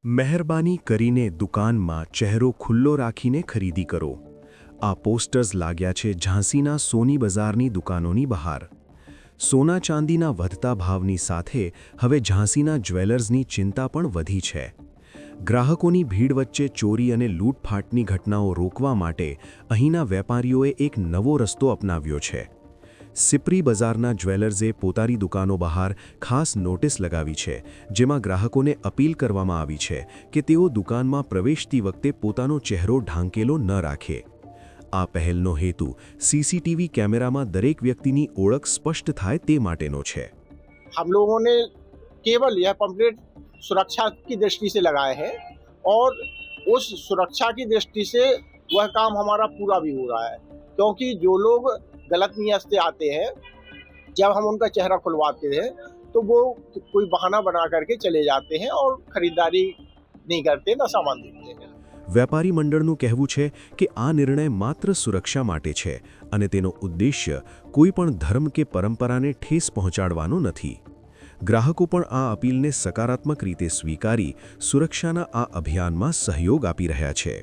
મહેરબાની કરીને દુકાનમાં ચહેરો ખુલ્લો રાખીને ખરીદી કરો. આ પોસ્ટર્સ લાગ્યા છે ઝાંસીના સોની બજારની દુકાનોની બહાર. સોના ચાંદીના વધતા ભાવની સાથે હવે ઝાંસીના જ્વેલર્સની ચિંતા પણ વધી છે. ગ્રાહકોની ભીડ વચ્ચે ચોરી અને લૂંટફાટની ઘટનાઓ રોકવા માટે અહીંના વેપારીઓએ એક નવો રસ્તો અપનાવ્યો છે. સિપ્રી બજારના જ્વેલર્સે પોતાની દુકાનો બહાર ખાસ નોટિસ લગાવી છે, જેમાં ગ્રાહકોને અપીલ કરવામાં આવી છે કે તેઓ દુકાનમાં પ્રવેશતી વખતે પોતાનો ચહેરો ઢાંકેલો ન રાખે. આ પહેલનો હેતુ સીસીટીવી કેમેરામાં દરેક વ્યક્તિની ઓળખ સ્પષ્ટ થાય તે માટેનો છે. हम लोगों ने केवल यह पंपलेट सुरक्षा की दृष्टि से लगाए हैं और उस सुरक्षा की दृष्टि से वह काम हमारा पूरा भी हो रहा है, क्योंकि जो लोग गलत नीयत से आते हैं, जब हम उनका चेहरा खुलवाते हैं तो वो कोई बहाना बना करके चले जाते हैं और खरीदारी नहीं करते, न सामान देखते हैं. વેપારી મંડળનું કહેવું છે કે આ નિર્ણય માત્ર સુરક્ષા માટે છે અને તેનો ઉદ્દેશ્ય કોઈ પણ ધર્મ કે પરંપરાને ઠેસ પહોંચાડવાનો નથી. ગ્રાહકો પણ આ અપીલને સકારાત્મક રીતે સ્વીકારી સુરક્ષાના આ અભિયાનમાં સહયોગ આપી રહ્યા છે.